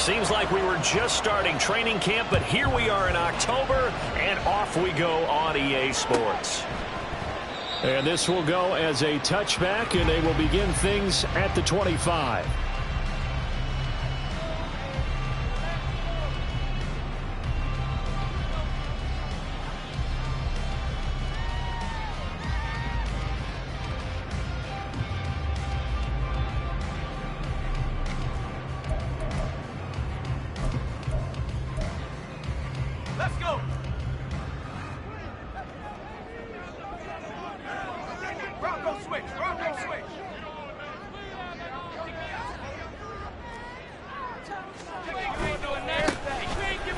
Seems like we were just starting training camp, but here we are in October, and off we go on EA Sports. And this will go as a touchback, and they will begin things at the 25.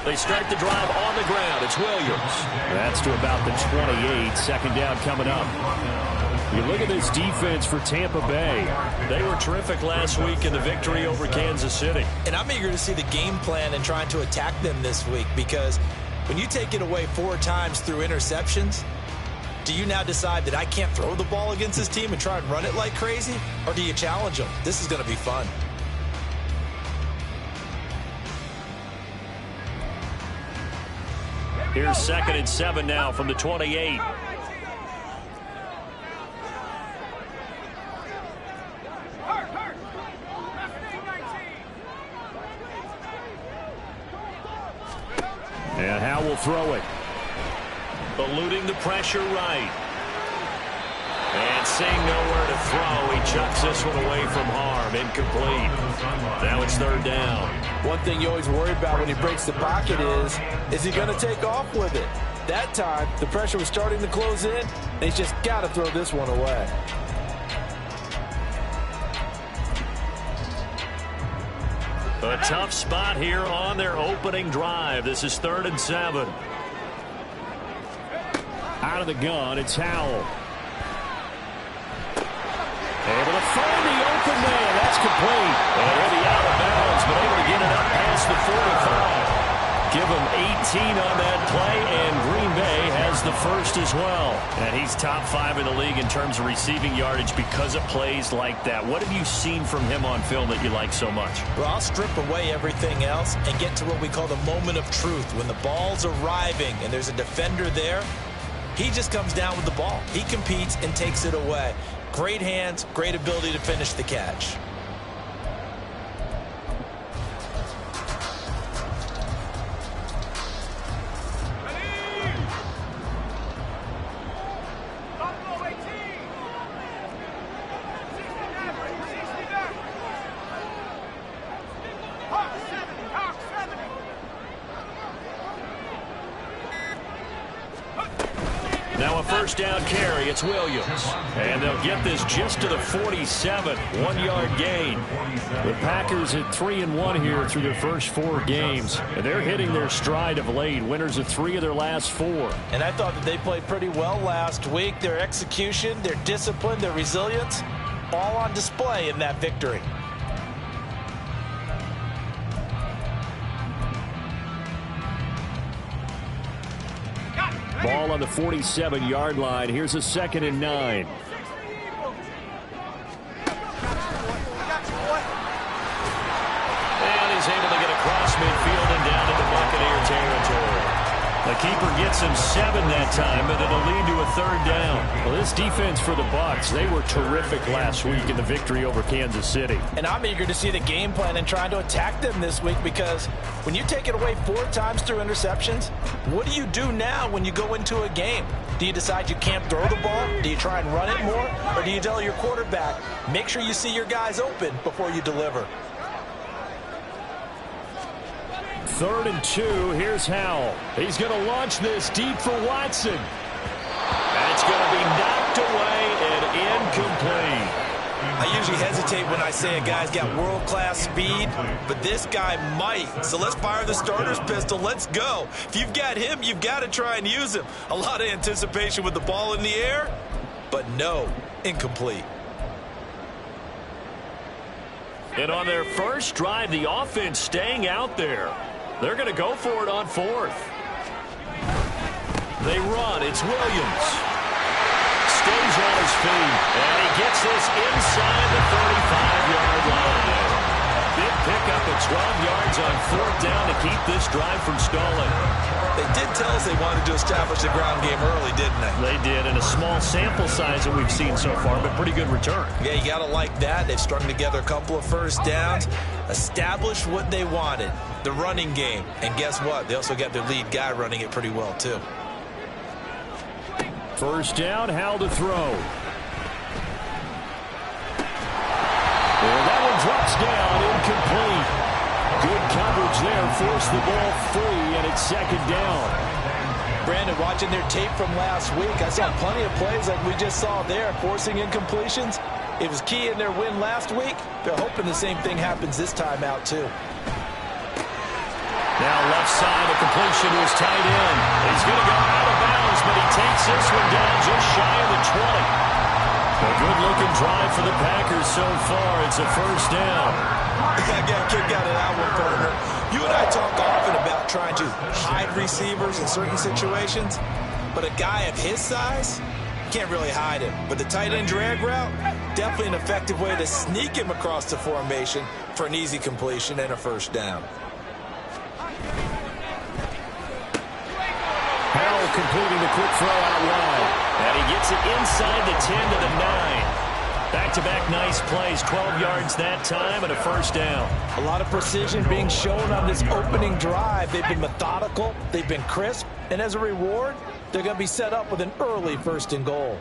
They start the drive on the ground. It's Williams. That's to about the 28. Second down coming up. You look at this defense for Tampa Bay. They were terrific last week in the victory over Kansas City. And I'm eager to see the game plan and trying to attack them this week, because when you take it away 4 times through interceptions, do you now decide that I can't throw the ball against this team and try and run it like crazy? Or do you challenge them? This is going to be fun. Here's 2nd and 7 now from the 28. And Howe will throw it. Eluding the pressure right. And seeing nowhere to throw, he chucks this one away from harm. Incomplete. Now it's 3rd down. One thing you always worry about when he breaks the pocket is he going to take off with it? That time, the pressure was starting to close in, and he's just got to throw this one away. A tough spot here on their opening drive. This is 3rd and 7. Out of the gun, it's Howell. Able to find the open man. That's complete. And he'll be out of bounds, but able to get it up past the 45. Give him 18 on that play, and Green Bay has the first as well. And he's top 5 in the league in terms of receiving yardage because of plays like that. What have you seen from him on film that you like so much? Well, I'll strip away everything else and get to what we call the moment of truth. When the ball's arriving and there's a defender there, he just comes down with the ball. He competes and takes it away. Great hands, great ability to finish the catch. Now a 1st down carry. It's Williams. And they'll get this just to the 47. 1-yard gain. The Packers at 3-1 here through their first 4 games. And they're hitting their stride of late. Winners of 3 of their last 4. And I thought that they played pretty well last week. Their execution, their discipline, their resilience, all on display in that victory. Ball on the 47-yard line. Here's a 2nd and 9. And he's able to get across midfield and down into Buccaneer territory. The keeper gets him 7 that time, but it'll lead to a 3rd down. Well, this defense for the Bucs, they were terrific last week in the victory over Kansas City. And I'm eager to see the game plan and trying to attack them this week, because when you take it away 4 times through interceptions, what do you do now when you go into a game? Do you decide you can't throw the ball? Do you try and run it more? Or do you tell your quarterback, make sure you see your guys open before you deliver? 3rd and 2. Here's Howell. He's going to launch this deep for Watson. That's going to be knocked away and incomplete. I usually hesitate when I say a guy's got world-class speed, but this guy might. So let's fire the starter's pistol. Let's go. If you've got him, you've got to try and use him. A lot of anticipation with the ball in the air, but no, incomplete. And on their first drive, the offense staying out there. They're going to go for it on 4th. They run. It's Williams. Stays on his feet. And he gets this inside the 35-yard line. Big pickup at 12 yards on 4th down to keep this drive from stalling. They did tell us they wanted to establish the ground game early, didn't they? They did, in a small sample size that we've seen so far, but pretty good return. Yeah, you got to like that. They've strung together a couple of first downs, established what they wanted, the running game. And guess what? They also got their lead guy running it pretty well, too. 1st down, Howell to throw. And that one drops down, incomplete. Good coverage there, forced the ball free, and it's 2nd down. Brandon, watching their tape from last week, I saw plenty of plays like we just saw there, forcing incompletions. It was key in their win last week. They're hoping the same thing happens this time out, too. Now left side, a completion to his tight end. He's going to go out of bounds, but he takes this one down just shy of the 20. A good-looking drive for the Packers so far. It's a 1st down. I got a kick out of that one, partner. You and I talk often about trying to hide receivers in certain situations, but a guy of his size, can't really hide him. But the tight end drag route, definitely an effective way to sneak him across the formation for an easy completion and a 1st down. Howell completing the quick throw out wide. And he gets it inside the 10 to the 9. Back-to-back nice plays, 12 yards that time, and a 1st down. A lot of precision being shown on this opening drive. They've been methodical, they've been crisp, and as a reward, they're going to be set up with an early 1st and goal.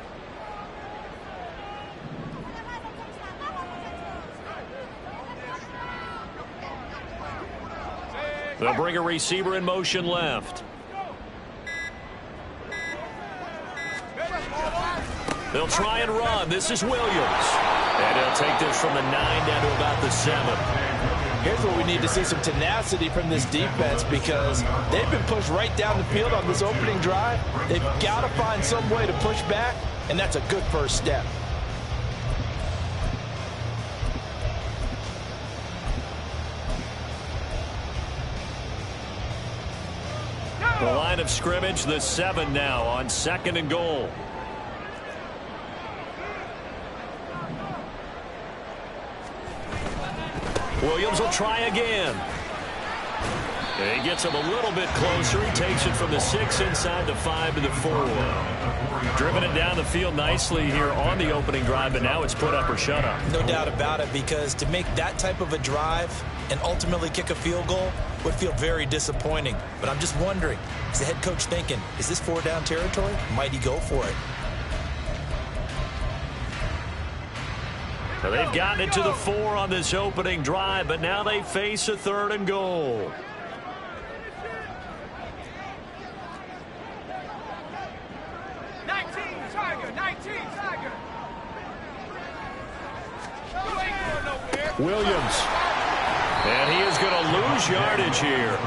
They'll bring a receiver in motion left. They'll try and run. This is Williams. And he'll take this from the 9 down to about the 7. Here's where we need to see some tenacity from this defense, because they've been pushed right down the field on this opening drive. They've got to find some way to push back, and that's a good 1st step. The line of scrimmage, the 7 now on 2nd and goal. Williams will try again. He gets him a little bit closer. He takes it from the 6 inside the 5 to the 4. Driven it down the field nicely here on the opening drive, but now it's put up or shut up. No doubt about it, because to make that type of a drive and ultimately kick a field goal would feel very disappointing. But I'm just wondering, is the head coach thinking, is this 4-down territory? Might he go for it? Now they've gotten it to the 4 on this opening drive, but now they face a 3rd and goal. Williams. And he is going to lose yardage here.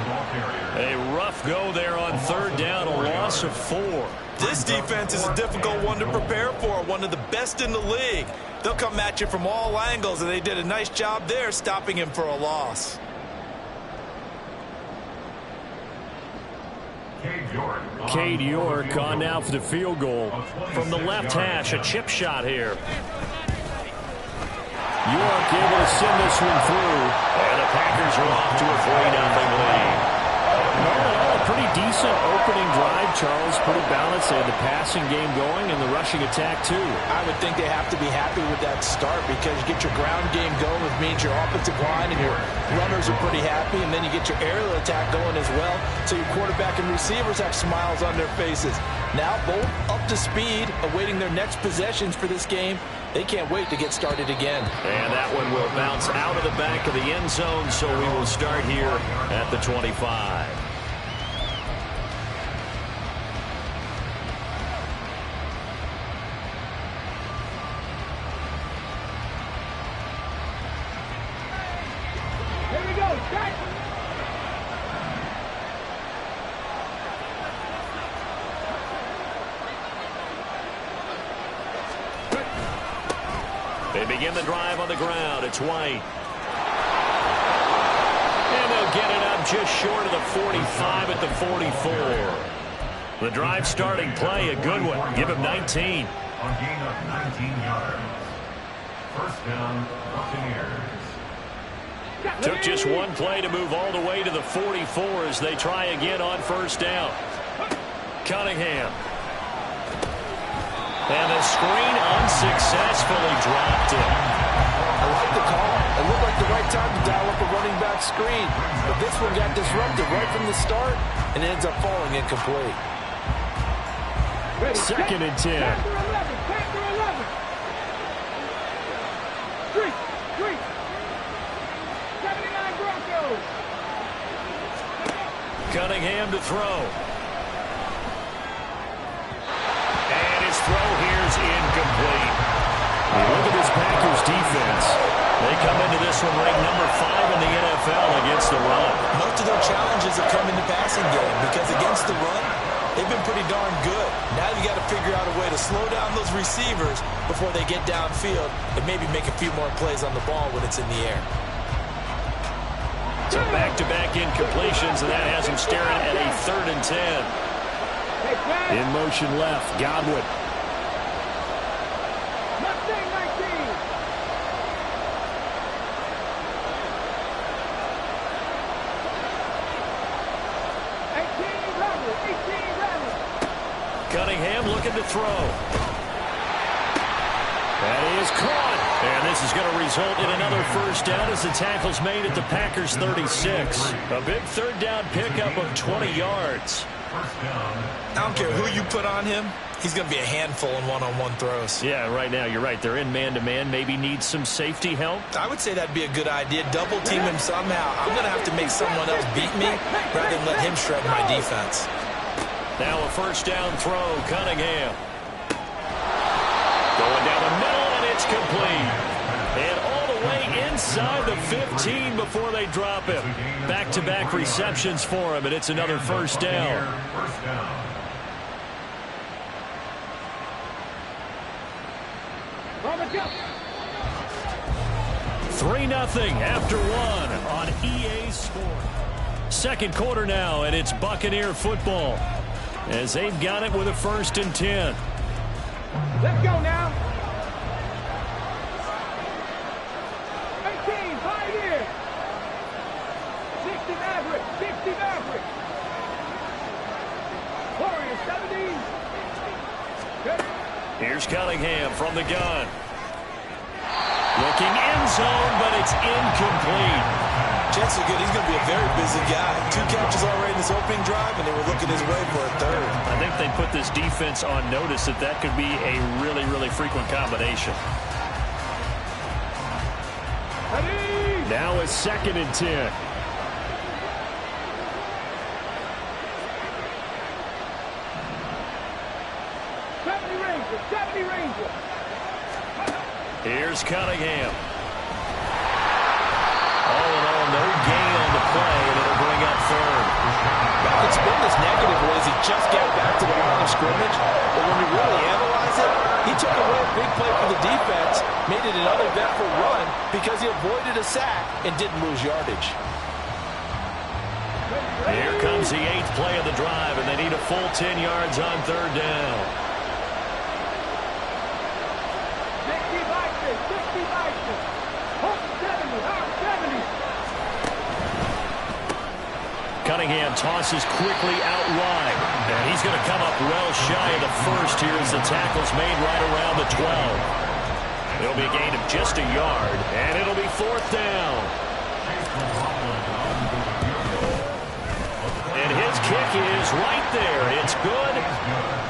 A rough go there on 3rd down, a loss of 4. This defense is a difficult one to prepare for, one of the best in the league. They'll come at you from all angles, and they did a nice job there stopping him for a loss. Cade York on now for the field goal. From the left hash, a chip shot here. York able to send this one through. And the Packers are off to a 3-0 lead. A pretty decent opening drive, Charles. Pretty balanced. They had the passing game going and the rushing attack, too. I would think they have to be happy with that start, because you get your ground game going, which means your offensive line and your runners are pretty happy, and then you get your aerial attack going as well, so your quarterback and receivers have smiles on their faces. Now both up to speed, awaiting their next possessions for this game. They can't wait to get started again. And that one will bounce out of the back of the end zone, so we will start here at the 25. They begin the drive on the ground. It's White. And they'll get it up just short of the 45 at the 44. The drive starting play, a good one. Give him 19. On gain of 19 yards. 1st down, Buccaneers. Took just one play to move all the way to the 44 as they try again on first down. Cunningham. And the screen unsuccessfully dropped it. I like the call. It looked like the right time to dial up a running back screen. But this one got disrupted right from the start and ends up falling incomplete. Second and 10. Factor 11. Three. 79 Broncos. Cunningham to throw. And his throw here is incomplete. Look at this Packers defense. They come into this one ranked number 5 in the NFL against the run. Most of their challenges have come in the passing game because against the run, they've been pretty darn good. Now you got to figure out a way to slow down those receivers before they get downfield and maybe make a few more plays on the ball when it's in the air. So back-to-back incompletions, and that has him staring at a 3rd and 10. In motion left, Godwin. Mustang 19. Cunningham looking to throw. That is caught. And this is going to result in another first down as the tackle's made at the Packers 36. A big 3rd down pickup of 20 yards. I don't care who you put on him. He's going to be a handful in one-on-one throws. Yeah, right now, you're right. They're in man-to-man. Maybe needs some safety help. I would say that'd be a good idea. Double team him somehow. I'm going to have to make someone else beat me rather than let him shred my defense. Now a first down throw, Cunningham. Going down the middle, and it's complete. And all the way inside the 15 before they drop him. Back-to-back receptions for him, and it's another first down. 3-0 after 1 on EA Sports. Second quarter now, and it's Buccaneer football as they've got it with a 1st and 10. Let's go now. 18, 5 years. 60 average, 60 average. Warriors, 70. Here's Cunningham from the gun. Looking end zone, but it's incomplete. Jets are good. He's going to be a very busy guy. 2 catches already in this opening drive, and they were looking his way for a 3rd. I think they put this defense on notice that could be a really, really frequent combination. Now a 2nd and 10. Here's Cunningham. All in all, no gain on the play, and it'll bring up 3rd. It's been this negatively as he just got back to the line of scrimmage. But when you really analyze it, he took away a big play for the defense, made it an uneventful run because he avoided a sack and didn't lose yardage. Here comes the 8th play of the drive, and they need a full 10 yards on 3rd down. Cunningham tosses quickly out wide. And he's going to come up well shy of the 1st here as the tackle's made right around the 12. It'll be a gain of just a yard, and it'll be 4th down. And his kick is right there. It's good.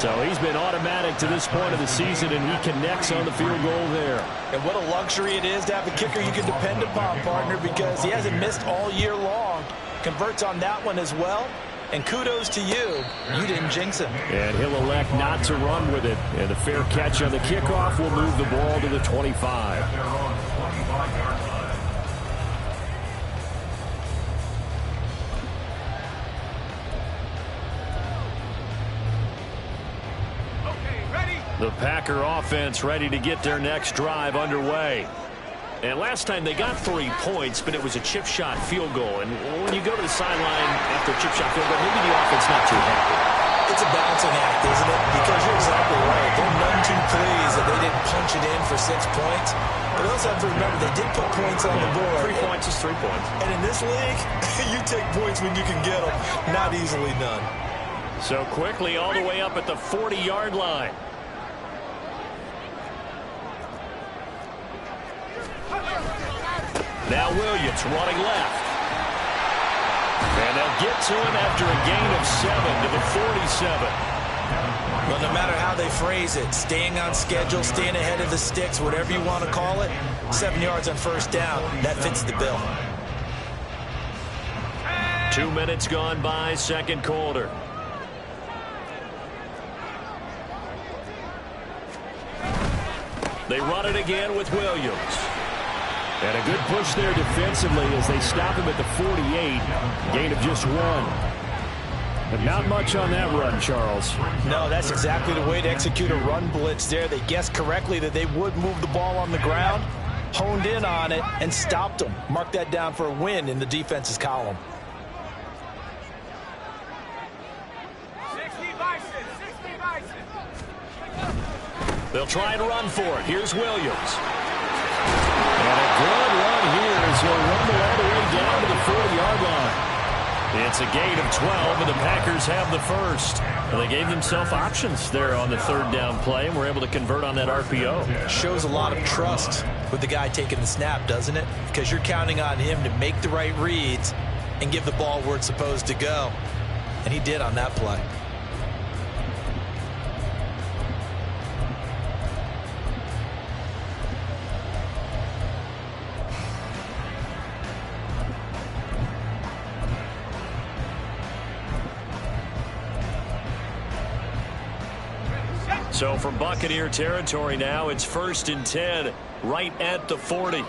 So he's been automatic to this point of the season, and he connects on the field goal there. And what a luxury it is to have a kicker you can depend upon, partner, because he hasn't missed all year long. Converts on that one as well. And kudos to you. You didn't jinx him. And he'll elect not to run with it. And the fair catch on the kickoff will move the ball to the 25. The Packer offense ready to get their next drive underway. And last time they got 3 points, but it was a chip shot field goal. And when you go to the sideline after a chip shot field goal, maybe the offense not too happy. It's a balancing act, isn't it? Because you're exactly right. They're none too pleased that they didn't punch it in for 6 points. But also have to remember they did put points on the board. 3-point points is 3 points. And in this league, you take points when you can get them. Not easily done. So quickly all the way up at the 40-yard line. Now Williams running left. And they'll get to him after a gain of 7 to the 47. Well, no matter how they phrase it, staying on schedule, staying ahead of the sticks, whatever you want to call it, 7 yards on first down, that fits the bill. 2 minutes gone by, second quarter. They run it again with Williams. And a good push there defensively as they stop him at the 48. Gain of just 1. But not much on that run, Charles. No, that's exactly the way to execute a run blitz there. They guessed correctly that they would move the ball on the ground, honed in on it, and stopped them. Mark that down for a win in the defense's column. 60 Bison, 60 Bison. They'll try and run for it. Here's Williams. And a good run here as he'll rumble all the way down to the 40-yard line. It's a gain of 12, and the Packers have the first. Well, they gave themselves options there on the third down play, and were able to convert on that RPO. Shows a lot of trust with the guy taking the snap, doesn't it? Because you're counting on him to make the right reads and give the ball where it's supposed to go. And he did on that play. So from Buccaneer territory now, it's 1st and 10, right at the 40.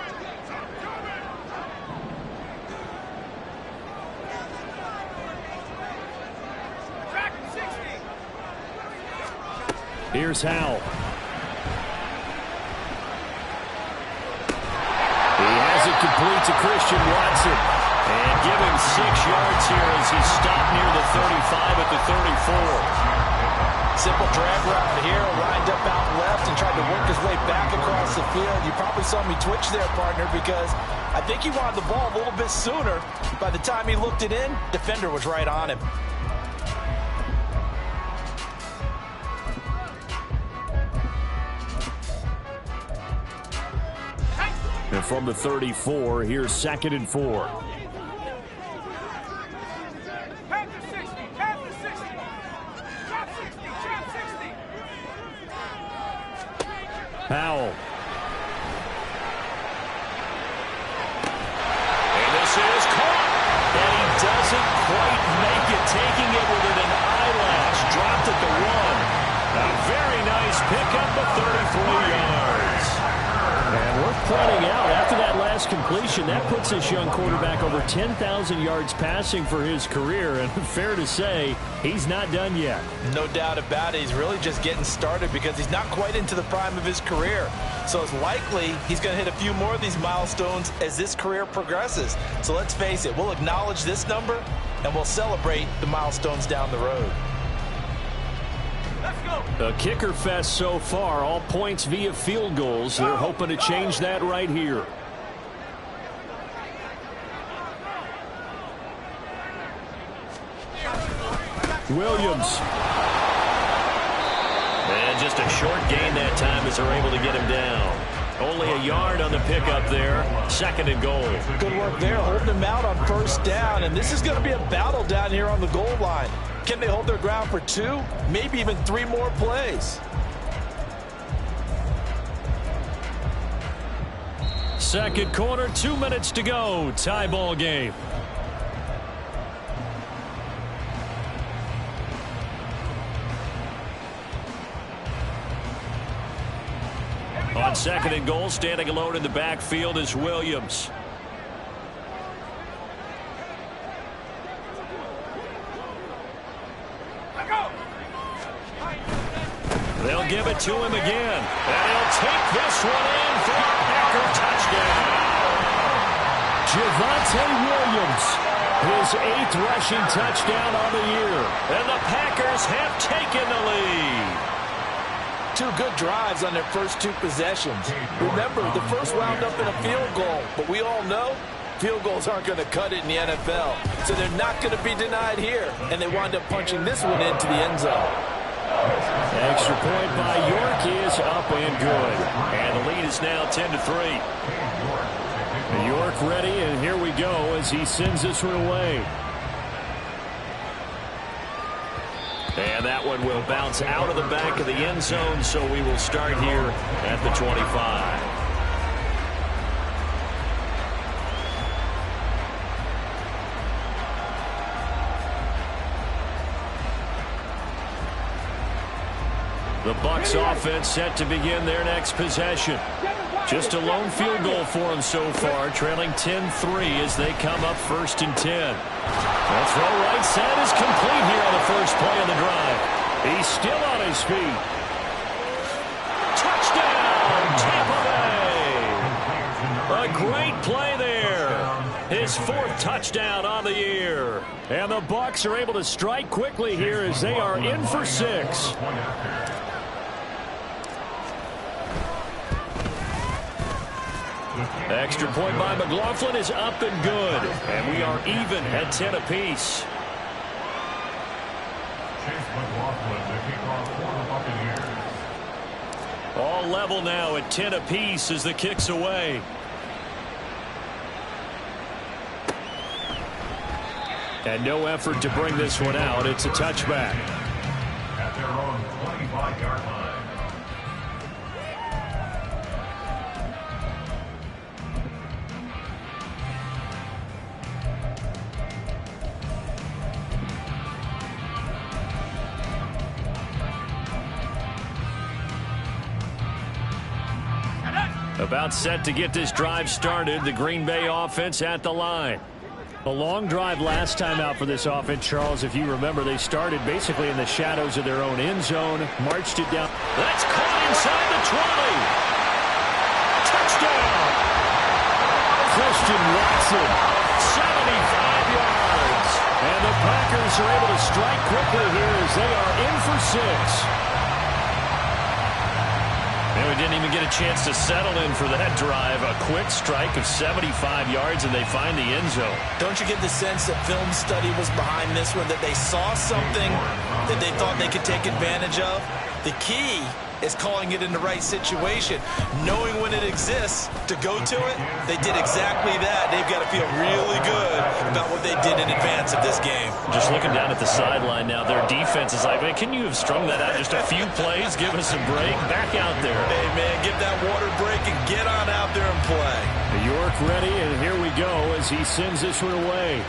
Here's Howell. He has it complete to Christian Watson. And give him 6 yards here as he stopped near the 35 at the 34. Simple drag route here, lined up out left and tried to work his way back across the field. You probably saw me twitch there, partner, because I think he wanted the ball a little bit sooner. By the time he looked it in, defender was right on him. And from the 34, here's 2nd and 4. Howell. And this is caught. And he doesn't quite make it, taking it within an eyelash. Dropped at the 1. A very nice pickup of 33 yards. And worth pointing out, after that last completion, that puts this young quarterback over 10,000 yards passing for his career. And fair to say, he's not done yet. No doubt about it. He's really just getting started because he's not quite into the prime of his career. So it's likely he's going to hit a few more of these milestones as this career progresses. So let's face it, we'll acknowledge this number and we'll celebrate the milestones down the road. A kicker fest so far, all points via field goals. They're hoping to change that right here. Williams. And just a short gain that time as they're able to get him down. Only a yard on the pickup there. 2nd and goal. Good work there, holding him out on first down. And this is going to be a battle down here on the goal line. Can they hold their ground for 2, maybe even 3 more plays? Second quarter, 2 minutes to go. Tie ball game. On 2nd and goal, standing alone in the backfield is Williams. They'll give it to him again. And he'll take this one in for a Packer touchdown. Javonte Williams, his 8th rushing touchdown on the year. And the Packers have taken the lead. 2 good drives on their first 2 possessions. Remember, the first wound up in a field goal, but we all know Field goals aren't going to cut it in the NFL, so they're not going to be denied here. And they wind up punching this one into the end zone. Extra point by York is up and good. And the lead is now 10-3. York ready, and here we go as he sends this one away. And that one will bounce out of the back of the end zone, so we will start here at the 25. The Bucs offense set to begin their next possession. Just a lone field goal for them so far, trailing 10-3 as they come up 1st and 10. The throw right side is complete here on the first play of the drive. He's still on his feet. Touchdown, Tampa Bay! A great play there. His 4th touchdown on the year. And the Bucs are able to strike quickly here as they are in for 6. Extra point by McLaughlin is up and good. And we are even at 10 apiece. All level now at 10 apiece as the kick's away. And no effort to bring this one out. It's a touchback. At their own 25-yard line. About set to get this drive started. The Green Bay offense at the line. A long drive last time out for this offense, Charles. If you remember, they started basically in the shadows of their own end zone, marched it down. That's caught inside the 20. Touchdown! Christian Watson, 75 yards. And the Packers are able to strike quickly here as they are in for 6. And we didn't even get a chance to settle in for that drive. A quick strike of 75 yards, and they find the end zone. Don't you get the sense that film study was behind this one, that they saw something that they thought they could take advantage of? The key is calling it in the right situation. Knowing when it exists to go to it, they did exactly that. They've got to feel really good about what they did in advance of this game. Just looking down at the sideline now, their defense is like, man, can you have strung that out just a few plays? Give us a break. Back out there. Hey, man, get that water break and get on out there and play. York ready, and here we go as he sends this one away.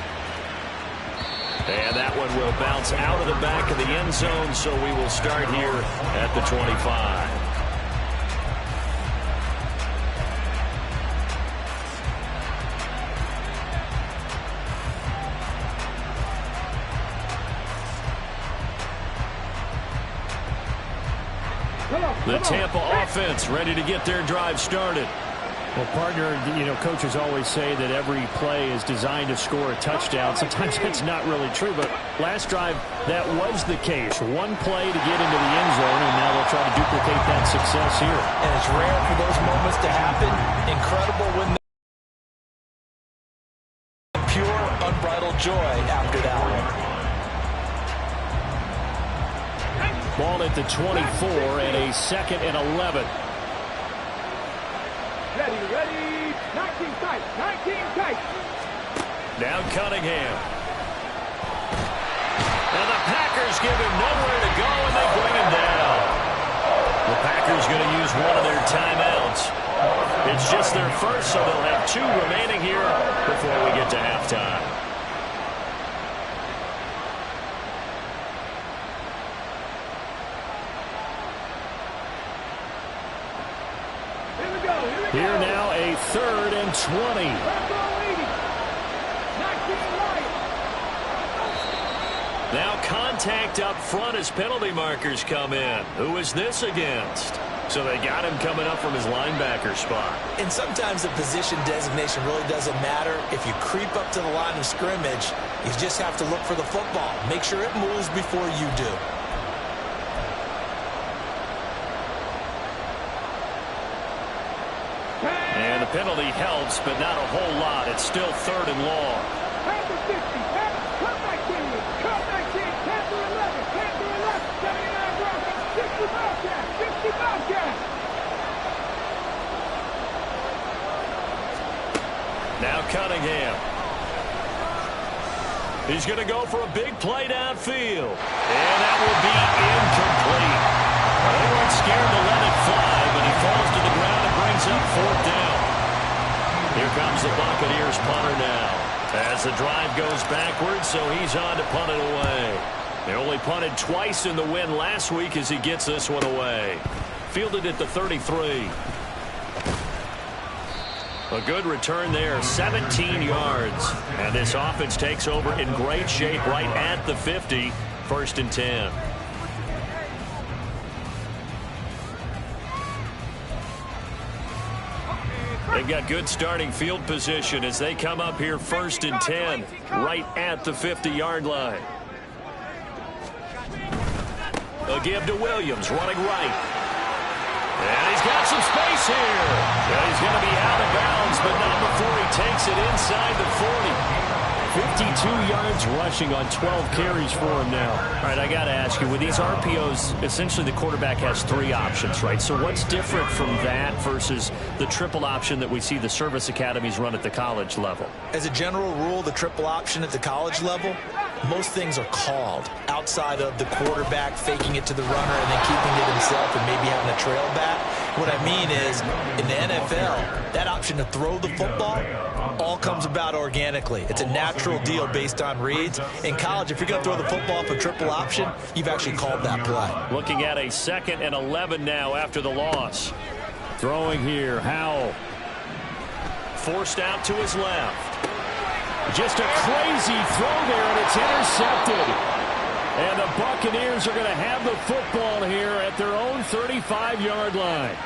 And that one will bounce out of the back of the end zone, so we will start here at the 25. The Tampa offense ready to get their drive started. Well, partner, coaches always say that every play is designed to score a touchdown. Sometimes that's not really true, but last drive, that was the case. One play to get into the end zone, and now they'll try to duplicate that success here. And it's rare for those moments to happen. Incredible when pure, unbridled joy after that one. Ball at the 24 and a 2nd and 11. Ready, 19 tight, 19 tight. Now Cunningham. And the Packers give him nowhere to go, and they bring him down. The Packers going to use one of their timeouts. It's just their first, so they'll have 2 remaining here before we get to halftime. Here now, a 3rd and 20. Now contact up front as penalty markers come in. Who is this against? So they got him coming up from his linebacker spot. And sometimes the position designation really doesn't matter. If you creep up to the line of scrimmage, you just have to look for the football. Make sure it moves before you do. And the penalty helps, but not a whole lot. It's It's still 3rd and long. At the 50, cut back 10, cut back 10, Panther 11, Panther 11, 79 Broncos, 60 Bobcats, 60 Bobcats. Now Cunningham. He's going to go for a big play downfield. And that will be incomplete. They weren't scared to let it fly, but he falls to the ground and brings up 4th down. Here comes the Buccaneers punter now. As the drive goes backwards, so he's on to punt it away. They only punted twice in the win last week as he gets this one away. Fielded at the 33. A good return there, 17 yards. And this offense takes over in great shape right at the 50, 1st and 10. They've got good starting field position as they come up here 1st and 10, right at the 50-yard line. A give to Williams, running right. And he's got some space here. Yeah, he's going to be out of bounds, but not before he takes it inside the 40. 52 yards rushing on 12 carries for him now. All right, I got to ask you, with these RPOs, essentially the quarterback has 3 options, right? So what's different from that versus the triple option that we see the service academies run at the college level? As a general rule, the triple option at the college level, most things are called outside of the quarterback faking it to the runner and then keeping it himself and maybe having a trail back. What I mean is, in the NFL, that option to throw the football all comes about organically. It's a natural deal based on reads. In college, if you're going to throw the football for triple option, you've actually called that play. Looking at a 2nd and 11 now after the loss. Throwing here, Howell. Forced out to his left. Just a crazy throw there, and it's intercepted. And the Buccaneers are going to have the football here at their own 35-yard line.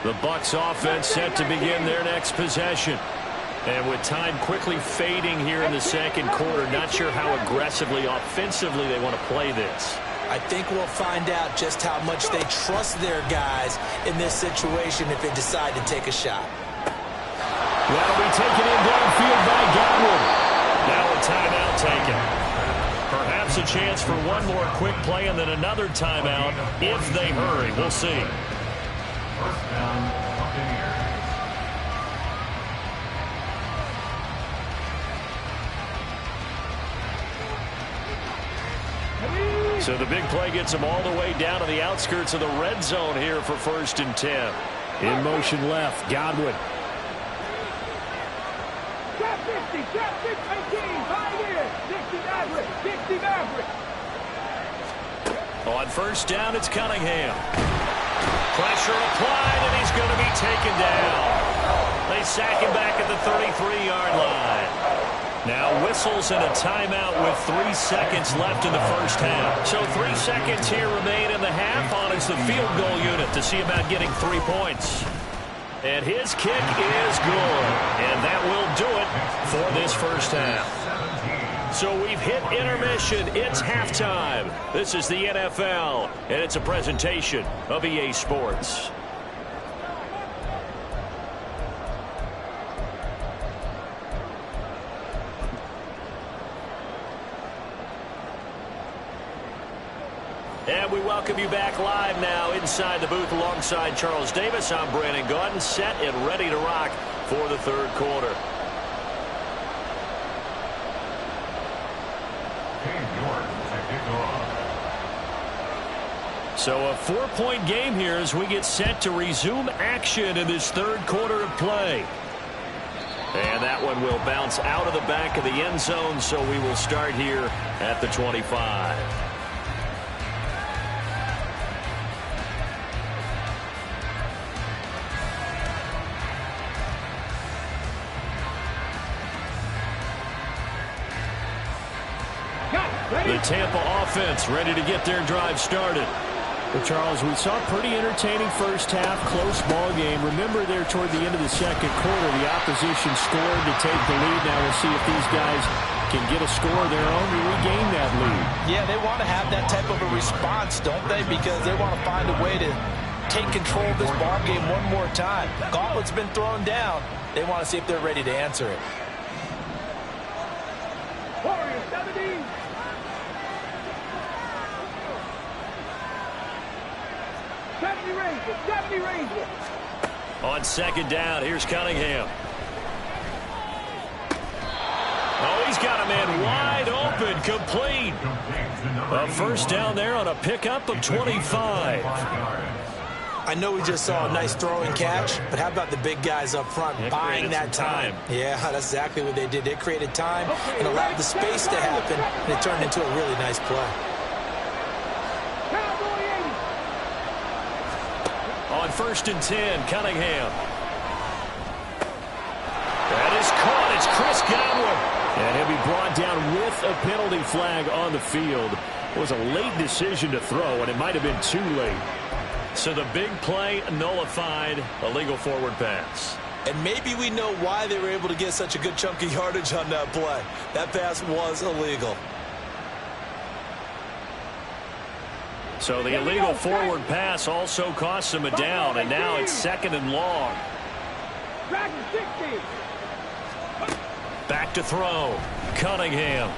The Bucs offense set to begin their next possession. And with time quickly fading here in the 2nd quarter, not sure how aggressively, offensively they want to play this. I think we'll find out just how much they trust their guys in this situation if they decide to take a shot. That'll be taken in downfield by Godwin. Now a timeout taken. Perhaps a chance for one more quick play and then another timeout if they hurry. We'll see. First down, Buccaneers. So the big play gets them all the way down to the outskirts of the red zone here for 1st and 10. In motion left, Godwin. Top 50, top 50, 18, Pioneers, 60 Maverick, 60 Maverick. On 1st down, it's Cunningham. Pressure applied, and he's going to be taken down. They sack him back at the 33-yard line. Now whistles and a timeout with 3 seconds left in the 1st half. So 3 seconds here remain in the half on as the field goal unit to see about getting 3 points. And his kick is good. And that will do it for this 1st half. So we've hit intermission. It's halftime. This is the NFL, and it's a presentation of EA Sports. And we welcome you back live now inside the booth alongside Charles Davis. I'm Brandon Gaudin, set and ready to rock for the 3rd quarter. So a 4-point game here as we get set to resume action in this 3rd quarter of play. And that one will bounce out of the back of the end zone, so we will start here at the 25. The Tampa offense ready to get their drive started. Well, Charles, we saw a pretty entertaining first half, close ball game. Remember there toward the end of the second quarter, the opposition scored to take the lead. Now we'll see if these guys can get a score of their own to regain that lead. Yeah, they want to have that type of a response, don't they? Because they want to find a way to take control of this ball game one more time. Gauntlet's been thrown down. They want to see if they're ready to answer it. Warriors 70. Rangers, 70 Rangers. On second down, here's Cunningham. Oh, he's got a man wide open, complete. A first down there on a pickup of 25. I know we just saw a nice throw and catch, but how about the big guys up front buying that time? Yeah, that's exactly what they did. They created time and allowed the space to happen, and it turned into a really nice play. On 1st and 10, Cunningham. That is caught. It's Chris Godwin. And he'll be brought down with a penalty flag on the field. It was a late decision to throw, and it might have been too late. So the big play nullified, a legal forward pass. And maybe we know why they were able to get such a good chunk of yardage on that play. That pass was illegal. So the illegal forward pass also costs him a down, and now it's 2nd and long. Back to throw. Cunningham.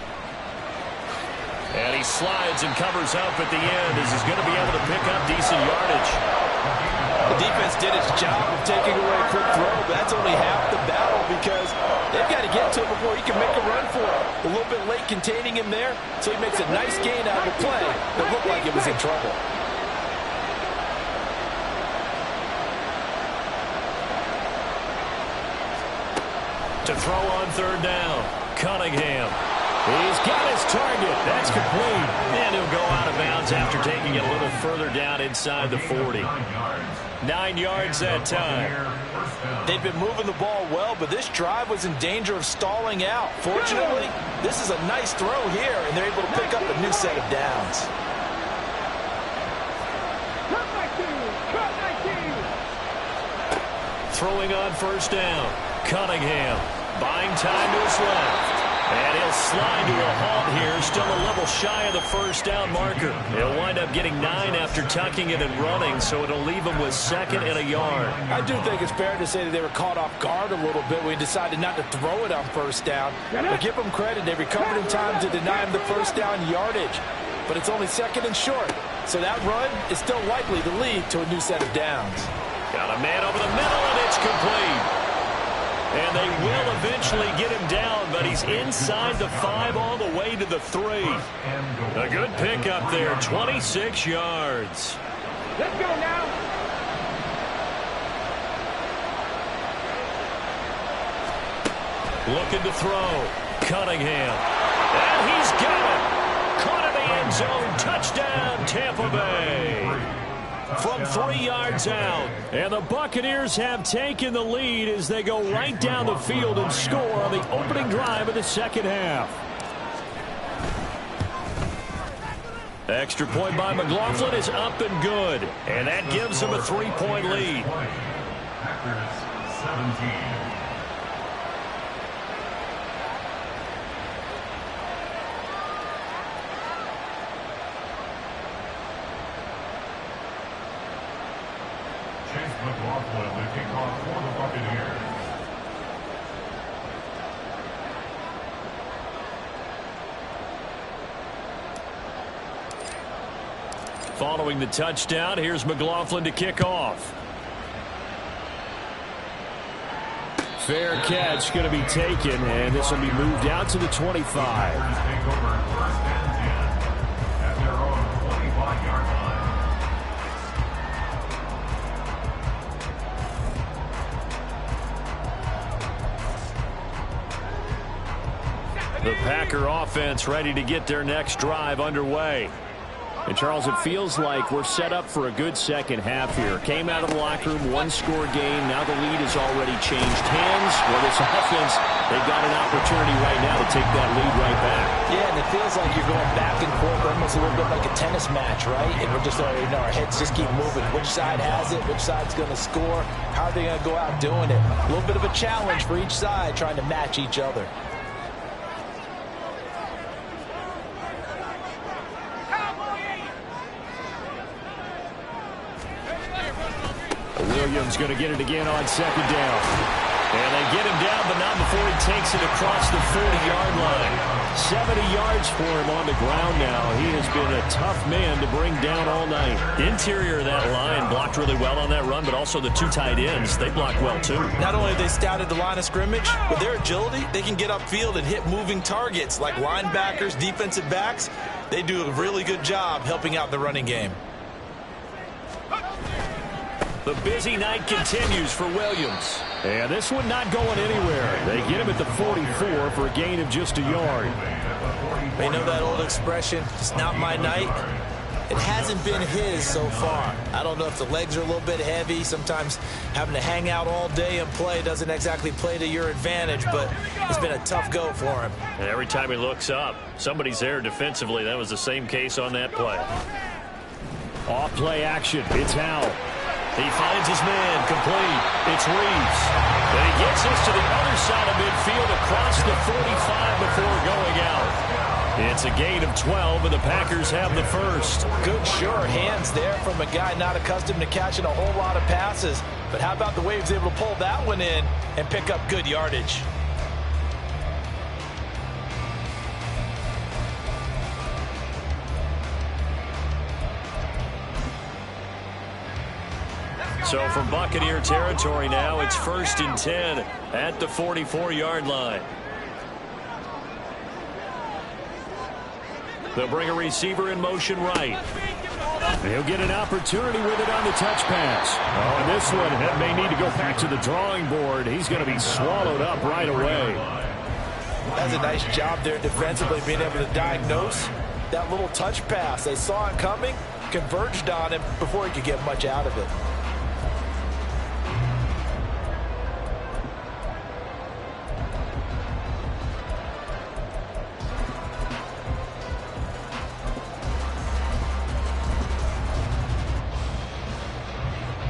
And he slides and covers up at the end as he's going to be able to pick up decent yardage. The defense did its job of taking away a quick throw, but that's only half the battle because they've got to get to him before he can make a run for it. A little bit late containing him there, so he makes a nice gain out of a play that looked like it was in trouble. To throw on 3rd down, Cunningham. He's got his target. That's complete. And he'll go out of bounds after taking it a little further down inside the 40. 9 yards that time. They've been moving the ball well, but this drive was in danger of stalling out. Fortunately, this is a nice throw here, and they're able to pick up a new set of downs. Throwing on 1st down, Cunningham. Buying time to his left. And he'll slide to a halt here, still a little shy of the 1st down marker. He'll wind up getting 9 after tucking it and running, so it'll leave him with 2nd and a yard. I do think it's fair to say that they were caught off guard a little bit when he decided not to throw it on 1st down. But give them credit, they recovered in time to deny him the 1st down yardage. But it's only 2nd and short, so that run is still likely to lead to a new set of downs. Got a man over the middle, and it's complete. And they will eventually get him down, but he's inside the 5 all the way to the 3. A good pickup there, 26 yards. Let's go now. Looking to throw. Cunningham. And he's got it. Caught in the end zone. Touchdown, Tampa Bay. From 3 yards out. And the Buccaneers have taken the lead as they go right down the field and score on the opening drive of the 2nd half. Extra point by McLaughlin is up and good. And that gives them a 3-point lead. Packers 17. McLaughlin, the kickoff for the Buccaneers. Following the touchdown, here's McLaughlin to kick off. Fair catch going to be taken, and this will be moved out to the 25. Take over 1st and 10 at their own 25-yard line. The Packer offense ready to get their next drive underway. And, Charles, it feels like we're set up for a good second half here. Came out of the locker room, one-score game. Now the lead has already changed hands. Well, this offense, they've got an opportunity right now to take that lead right back. Yeah, and it feels like you're going back and forth, almost a little bit like a tennis match, right? And we're just already know our heads just keep moving. Which side has it? Which side's going to score? How are they going to go out doing it? A little bit of a challenge for each side, trying to match each other. Williams going to get it again on second down. And they get him down, but not before he takes it across the 40-yard line. 70 yards for him on the ground now. He has been a tough man to bring down all night. Interior of that line blocked really well on that run, but also the two tight ends, they blocked well too. Not only have they scouted the line of scrimmage, but their agility, they can get upfield and hit moving targets like linebackers, defensive backs. They do a really good job helping out the running game. The busy night continues for Williams. And this one not going anywhere. They get him at the 44 for a gain of just a yard. They know that old expression, it's not my night. It hasn't been his so far. I don't know if the legs are a little bit heavy. Sometimes having to hang out all day and play doesn't exactly play to your advantage, but it's been a tough go for him. And every time he looks up, somebody's there defensively. That was the same case on that play. Off play action. It's Howell. He finds his man, complete. It's Reeves. And he gets this to the other side of midfield across the 45 before going out. It's a gain of 12, and the Packers have the first. Good, sure hands there from a guy not accustomed to catching a whole lot of passes. But how about the way he was able to pull that one in and pick up good yardage? So from Buccaneer territory now, it's 1st and 10 at the 44-yard line. They'll bring a receiver in motion right. He'll get an opportunity with it on the touch pass. Oh, and this one may need to go back to the drawing board. He's going to be swallowed up right away. That's a nice job there defensively, being able to diagnose that little touch pass. They saw it coming, converged on him before he could get much out of it.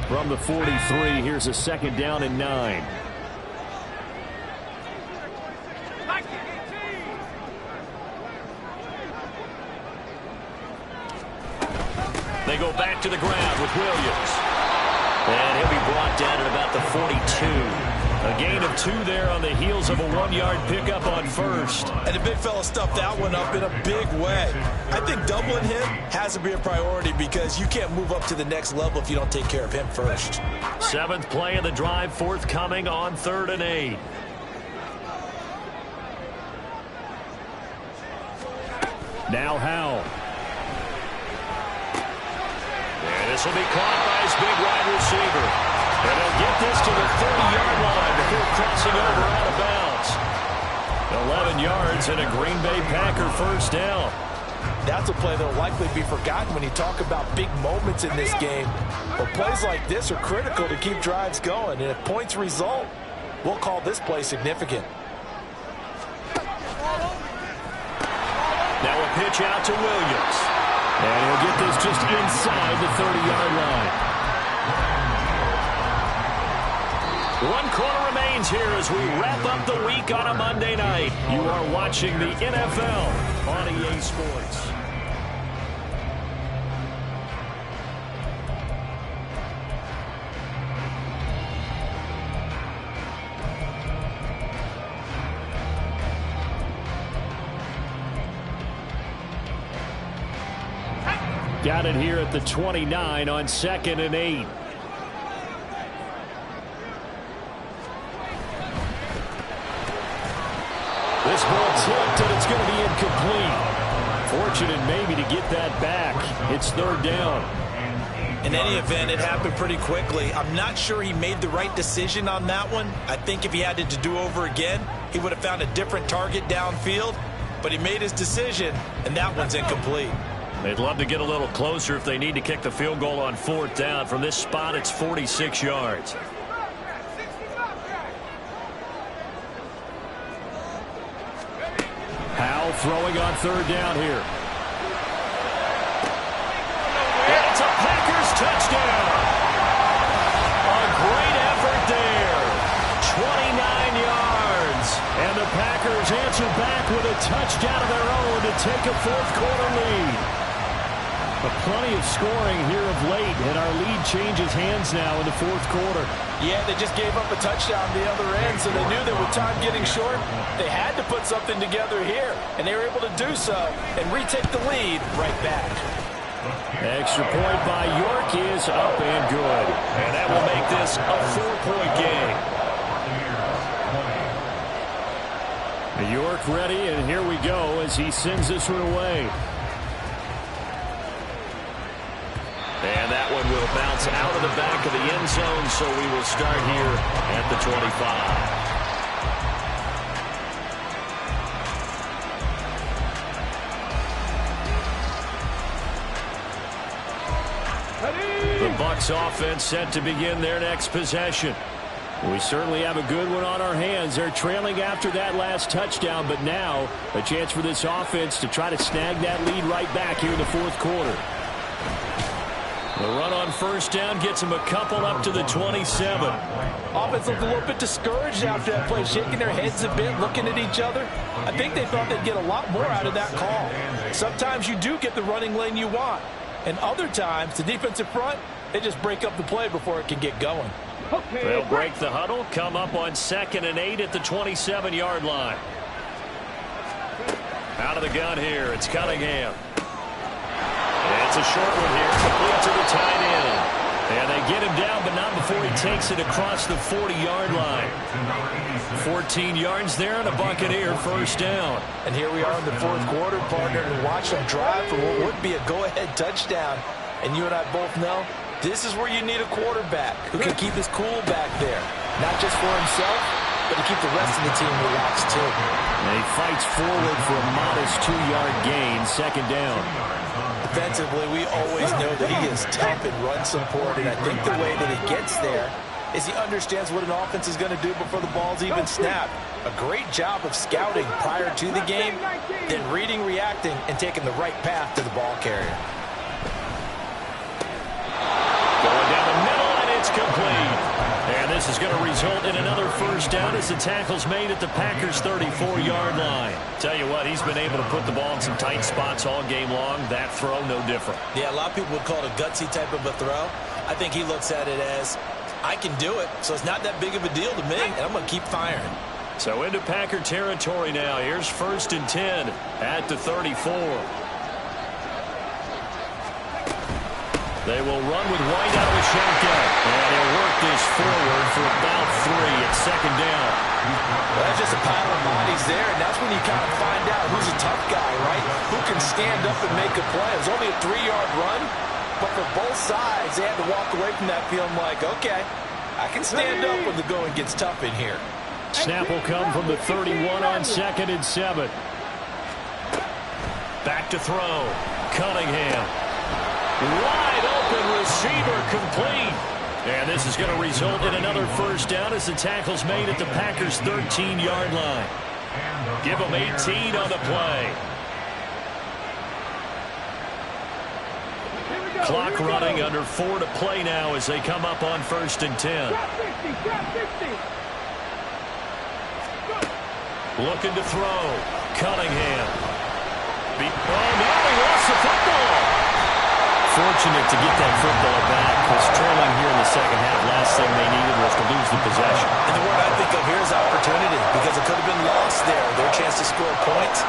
From the 43, here's a 2nd down and 9. They go back to the ground with Williams. And he'll be brought down at about the 42. A gain of 2 there on the heels of a 1-yard pickup on first. And the big fella stuffed that one up in a big way. I think doubling him has to be a priority because you can't move up to the next level if you don't take care of him first. 7th play of the drive forthcoming on 3rd and 8. Now Howell. And this will be caught by his big wide receiver. And they'll get this to the 30-yard line before crossing over out of bounds. 11 yards and a Green Bay Packer first down. That's a play that will likely be forgotten when you talk about big moments in this game. But plays like this are critical to keep drives going. And if points result, we'll call this play significant. Now a pitch out to Williams. And he'll get this just inside the 30-yard line. 1 quarter remains here as we wrap up the week on a Monday night. You are watching the NFL on EA Sports. Got it here at the 29 on 2nd and 8. This ball tipped, and it's going to be incomplete. Fortunate maybe to get that back. It's 3rd down. In any event, it happened pretty quickly. I'm not sure he made the right decision on that one. I think if he had it to do over again, he would have found a different target downfield. But he made his decision, and that one's incomplete. They'd love to get a little closer if they need to kick the field goal on 4th down. From this spot, it's 46 yards. Howell throwing on 3rd down here. It's a Packers touchdown. A great effort there. 29 yards. And the Packers answer back with a touchdown of their own to take a 4th quarter lead. But plenty of scoring here of late, and our lead changes hands now in the 4th quarter. Yeah, they just gave up a touchdown the other end, so they knew that with time getting short, they had to put something together here, and they were able to do so and retake the lead right back. Extra point by York is up and good. And that will make this a 4-point game. York ready, and here we go as he sends this one away. And that one will bounce out of the back of the end zone, so we will start here at the 25. The Bucs offense set to begin their next possession. We certainly have a good one on our hands. They're trailing after that last touchdown, but now a chance for this offense to try to snag that lead right back here in the 4th quarter. The run on 1st down gets them a couple up to the 27. Offense looked a little bit discouraged after that play, shaking their heads a bit, looking at each other. I think they thought they'd get a lot more out of that call. Sometimes you do get the running lane you want, and other times the defensive front, they just break up the play before it can get going. They'll break the huddle, come up on 2nd and 8 at the 27-yard line. Out of the gun here, it's Cunningham. It's a short one here, complete to the tight end. And they get him down, but not before he takes it across the 40-yard line. 14 yards there and a Buccaneer 1st down. And here we are in the 4th quarter, partner, and watch them drive for what would be a go-ahead touchdown. And you and I both know this is where you need a quarterback who can keep his cool back there. Not just for himself, but to keep the rest of the team relaxed too. And he fights forward for a modest 2-yard gain, 2nd down. Defensively, we always know that he is tough and run support, and I think the way that he gets there is he understands what an offense is going to do before the ball's even snapped. A great job of scouting prior to the game, then reading, reacting, and taking the right path to the ball carrier. Going down the middle, and it's complete. And this is going to result in another 1st down as the tackle's made at the Packers' 34-yard line. Tell you what, he's been able to put the ball in some tight spots all game long. That throw, no different. Yeah, a lot of people would call it a gutsy type of a throw. I think he looks at it as, I can do it, so it's not that big of a deal to me, and I'm going to keep firing. So into Packer territory now. Here's 1st and 10 at the 34. They will run with White out of the shotgun. And he'll work this forward for about 3 at 2nd down. Well, that's just a pile of bodies there, and that's when you kind of find out who's a tough guy, right? Who can stand up and make a play. It was only a 3-yard run, but for both sides, they had to walk away from that feeling like, okay, I can stand up when the going gets tough in here. Snap will come from the 31 on 2nd and 7. Back to throw. Cunningham. Wide open receiver complete. And this is going to result in another 1st down as the tackle's made at the Packers' 13-yard line. Give them 18 on the play. Clock running, under 4 to play now as they come up on 1st and 10. Looking to throw. Cunningham. Oh, no, he lost the football. Fortunate to get that football back, because trailing here in the 2nd half, last thing they needed was to lose the possession. And the word I think of here is opportunity, because it could have been lost there, their chance to score points.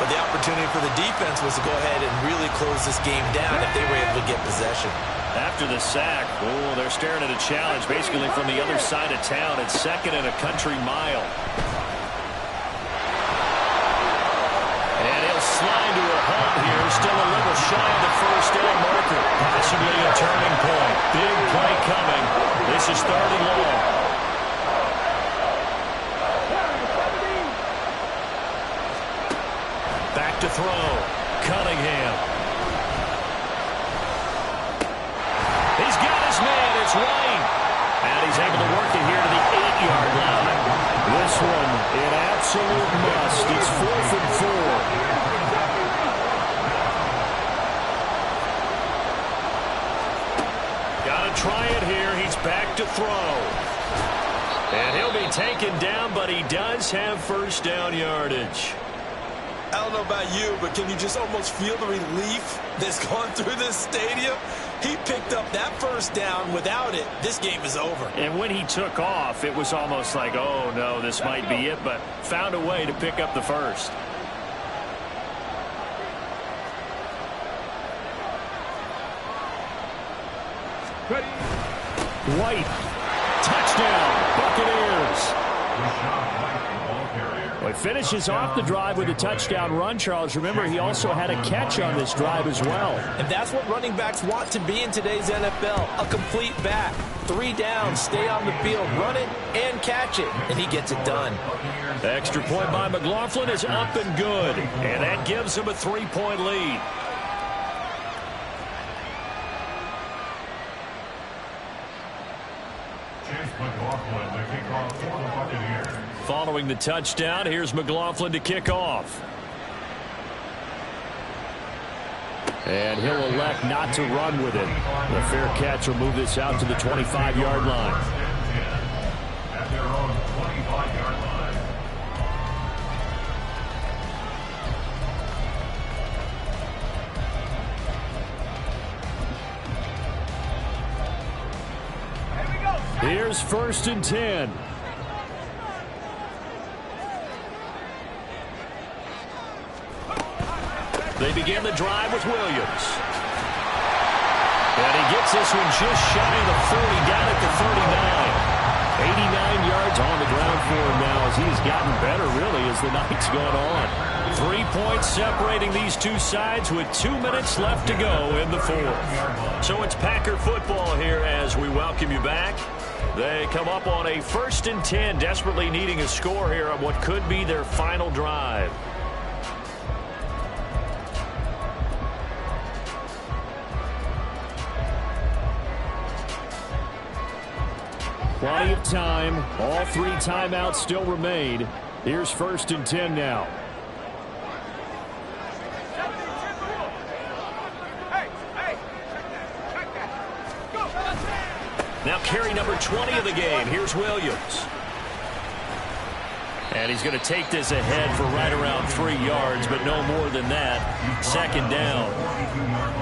But the opportunity for the defense was to go ahead and really close this game down if they were able to get possession. After the sack, they're staring at a challenge basically from the other side of town. It's 2nd and a country mile. And he'll slide to a halt here, still a little shy of the 1st down marker. Possibly a turning point. Big play coming. This is 3rd and long. Back to throw. Cunningham. it's Wayne. And he's able to work it here to the 8-yard line. This one, an absolute must. It's 4th and 4. Try it here. He's back to throw. And he'll be taken down, but he does have first down yardage. I don't know about you, but can you just almost feel the relief that's gone through this stadium? He picked up that first down. Without it, this game is over. And when he took off, it was almost like, oh, no, this might be it, but found a way to pick up the first. White. Touchdown. Buccaneers. Well, he finishes off the drive with a touchdown run, Charles. Remember, he also had a catch on this drive as well. And that's what running backs want to be in today's NFL, a complete back. 3 downs, stay on the field, run it, and catch it, and he gets it done. The extra point by McLaughlin is up and good, and that gives him a 3-point lead. Following the touchdown, here's McLaughlin to kick off. And he'll elect not to run with it. The fair catch will move this out to the 25-yard line. At their own 25-yard line. Here's 1st and 10. They begin the drive with Williams. And he gets this one just shy of the 40, down at the 39. 89 yards on the ground for him now as he's gotten better, really, as the night's gone on. 3 points separating these two sides with 2 minutes left to go in the 4th. So it's Packer football here as we welcome you back. They come up on a 1st and 10, desperately needing a score here on what could be their final drive. Plenty of time. All 3 timeouts still remain. Here's 1st and 10 now. Now carry number 20 of the game. Here's Williams. And he's going to take this ahead for right around 3 yards, but no more than that. 2nd down.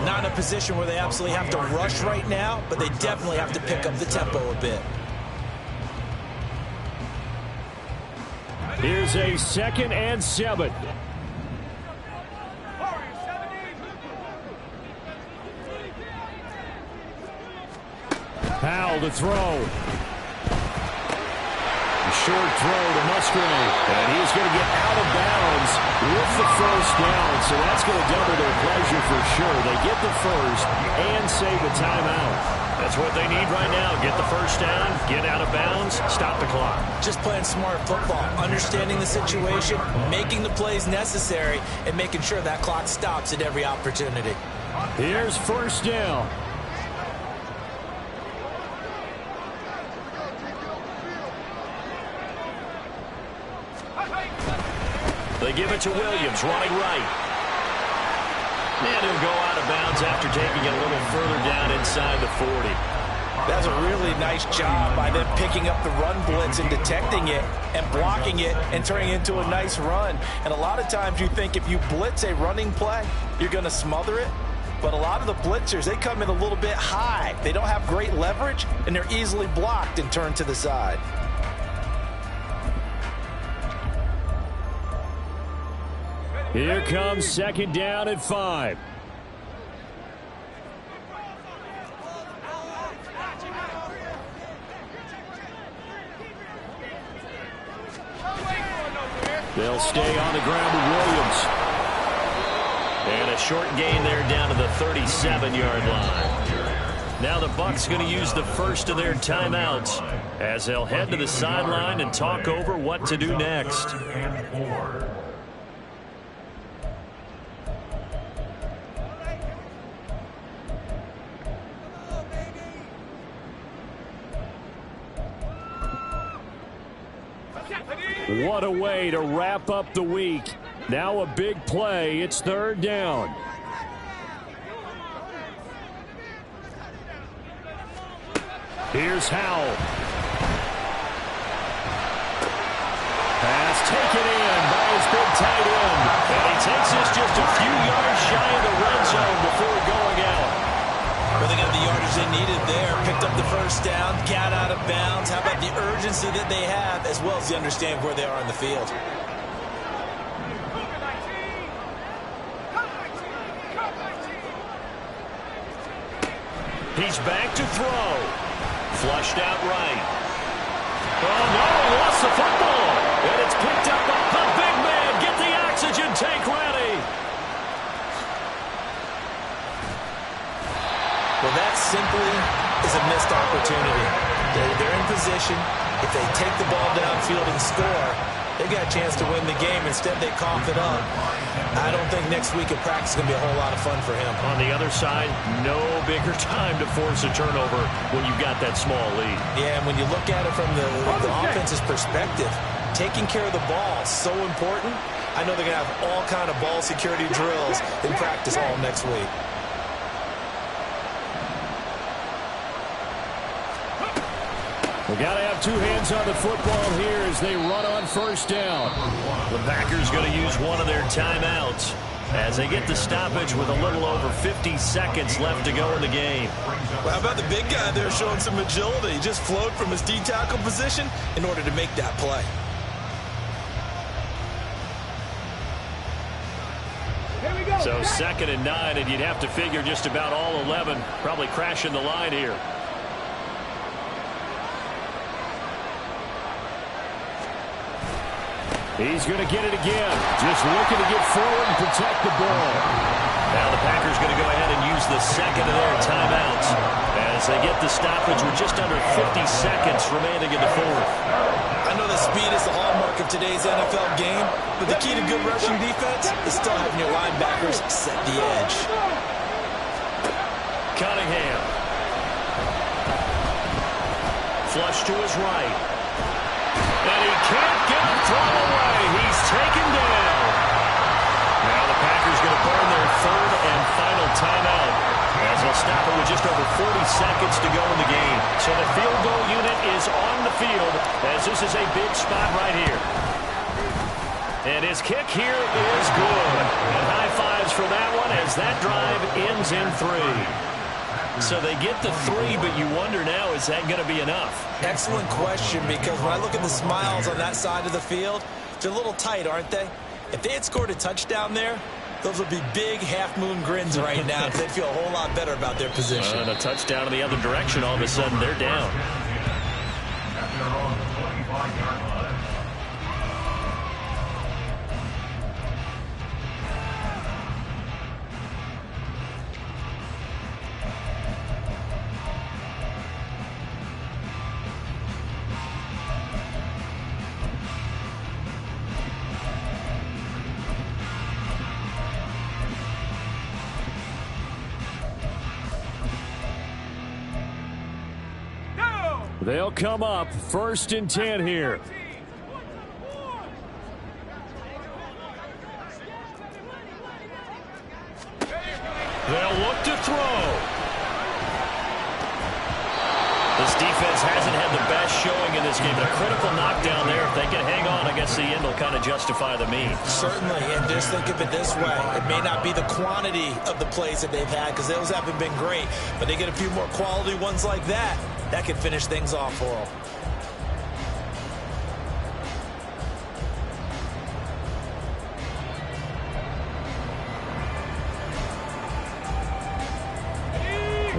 Not in a position where they absolutely have to rush right now, but they definitely have to pick up the tempo a bit. Here's a 2nd and 7. Powell to throw. Short throw to Musgrave. And he's going to get out of bounds with the first down. So that's going to double their pleasure for sure. They get the first and save a timeout. That's what they need right now. Get the first down, get out of bounds, stop the clock. Just playing smart football, understanding the situation, making the plays necessary, and making sure that clock stops at every opportunity. Here's 1st down. They give it to Williams, running right. And he'll go out of bounds after taking it a little further down inside the 40. That's a really nice job by them picking up the run blitz and detecting it and blocking it and turning it into a nice run. And a lot of times you think if you blitz a running play, you're going to smother it. But a lot of the blitzers, they come in a little bit high. They don't have great leverage, and they're easily blocked and turned to the side. Here comes 2nd down at 5. They'll stay on the ground with Williams. And a short gain there down to the 37-yard line. Now the Bucs going to use the first of their timeouts as they'll head to the sideline and talk over what to do next. What a way to wrap up the week. Now a big play. It's third down. Here's Howell. Pass taken in by his big tight end. And he takes this just a few yards shy of the red zone before going out. Well, they got the yardage they needed there. Picked up the first down, got out of bounds. How about the urgency that they have, as well as the understand where they are on the field? He's back to throw. Flushed out right. Oh, no, he lost the football. And it's picked up by the big man. Get the oxygen tank ready. Well, that simply is a missed opportunity. They're in position. If they take the ball downfield and score, they got a chance to win the game. Instead, they cough it up. I don't think next week at practice is going to be a whole lot of fun for him. On the other side, no bigger time to force a turnover when you've got that small lead. Yeah, and when you look at it from the offense's perspective, taking care of the ball is so important. I know they're going to have all kind of ball security drills in practice all next week. We got to have two hands on the football here as they run on first down. The Packers going to use one of their timeouts as they get the stoppage with a little over 50 seconds left to go in the game. Well, how about the big guy there showing some agility? He just flowed from his D-tackle position in order to make that play. So 2nd and 9, and you'd have to figure just about all 11 probably crashing the line here. He's going to get it again. Just looking to get forward and protect the ball. Now the Packers going to go ahead and use the second of their timeouts as they get the stoppage with just under 50 seconds remaining in the fourth. I know the speed is the hallmark of today's NFL game, but the key to good rushing defense is still having your linebackers set the edge. Cunningham. Flush to his right. And he can't get him thrown away. He's taken down. Now the Packers going to burn their third and final timeout as they'll stop it with just over 40 seconds to go in the game. So the field goal unit is on the field as this is a big spot right here. And his kick here is good. And high fives for that one as that drive ends in 3. So they get the 3, but you wonder now, is that going to be enough? Excellent question, because when I look at the smiles on that side of the field, they're a little tight, aren't they? If they had scored a touchdown there, those would be big half-moon grins right now because they'd feel a whole lot better about their position. And a touchdown in the other direction, all of a sudden they're down. At their own 25-yard line. They'll come up 1st and 10 here. They'll look to throw. This defense hasn't had the best showing in this game, but a critical knockdown there. If they can hang on, I guess the end will kind of justify the means. Certainly, and just think of it this way. It may not be the quantity of the plays that they've had because those haven't been great, but they get a few more quality ones like that. That could finish things off for them.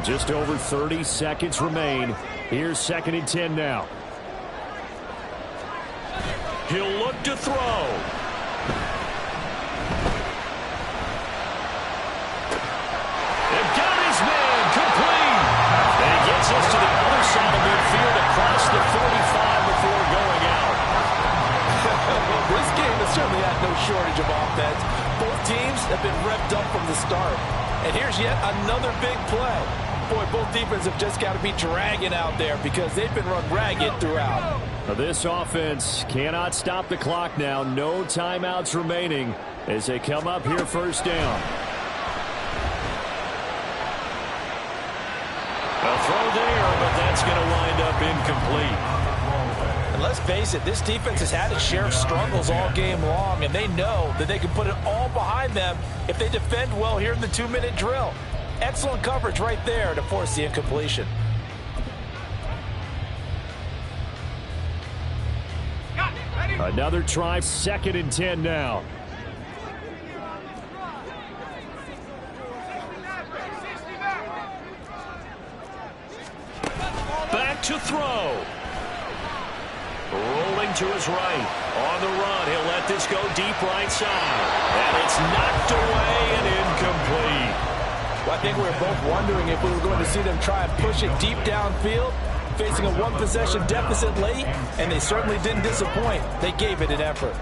Just over 30 seconds remain. Here's 2nd and 10 now. He'll look to throw. They've got his man complete. And he gets us to the other side of midfield across the 45 before going out. Well, this game has certainly had no shortage of offense. Both teams have been revved up from the start. And here's yet another big play. Boy, both defenses have just got to be dragging out there because they've been run ragged throughout. Now this offense cannot stop the clock now. No timeouts remaining as they come up here first down. A throw there, but that's going to wind up incomplete. And let's face it, this defense has had its share of struggles all game long, and they know that they can put it all behind them if they defend well here in the 2-minute drill. Excellent coverage right there to force the incompletion. Another try, 2nd and 10 now. Back to throw. Rolling to his right. On the run, he'll let this go deep right side. And it's knocked away and incomplete. Well, I think we were both wondering if we were going to see them try and push it deep downfield, facing a one-possession deficit late, and they certainly didn't disappoint. They gave it an effort.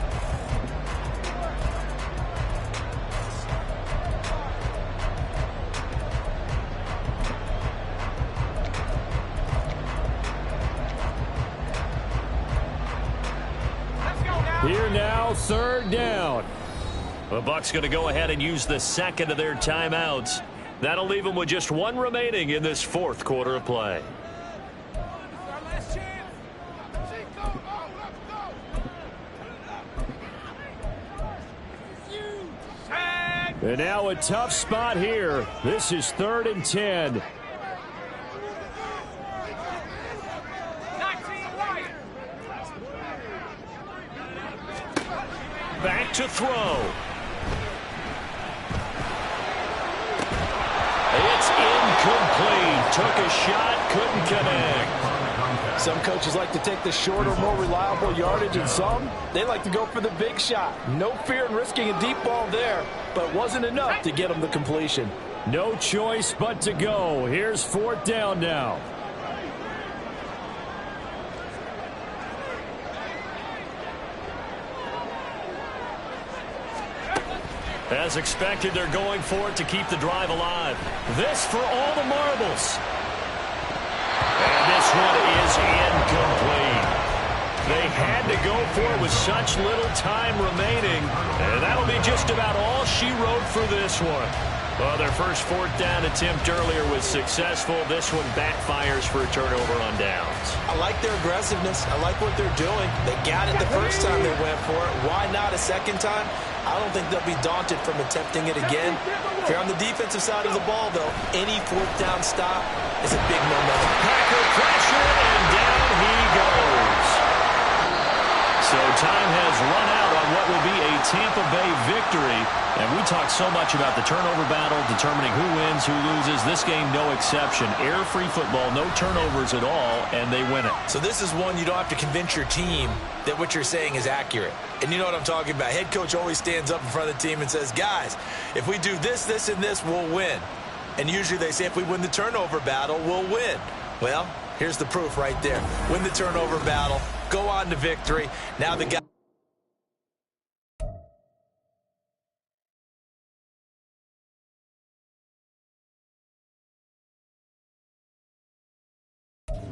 Here now, 3rd down. The Bucs going to go ahead and use the second of their timeouts. That'll leave them with just one remaining in this 4th quarter of play. And now a tough spot here. This is 3rd and 10. Back to throw. It's incomplete. Took a shot, couldn't connect. Some coaches like to take the shorter, more reliable yardage, and some, they like to go for the big shot. No fear in risking a deep ball there, but it wasn't enough to get them the completion. No choice but to go. Here's 4th down now. As expected, they're going for it to keep the drive alive. This for all the marbles. And this one is incomplete. They had to go for it with such little time remaining. And that'll be just about all she wrote for this one. Well, their first 4th down attempt earlier was successful. This one backfires for a turnover on downs. I like their aggressiveness. I like what they're doing. They got it the first time they went for it. Why not a second time? I don't think they'll be daunted from attempting it again. If you're on the defensive side of the ball, though, any 4th down stop is a big momentum. Packer pressure, and down he goes. So time has run out on what will be a Tampa Bay victory. And we talked so much about the turnover battle, determining who wins, who loses. This game, no exception. Error-free football, no turnovers at all, and they win it. So this is one you don't have to convince your team that what you're saying is accurate. And you know what I'm talking about. Head coach always stands up in front of the team and says, guys, if we do this, this, and this, we'll win. And usually they say if we win the turnover battle, we'll win. Well, here's the proof right there. Win the turnover battle. Go on to victory. Now the guy...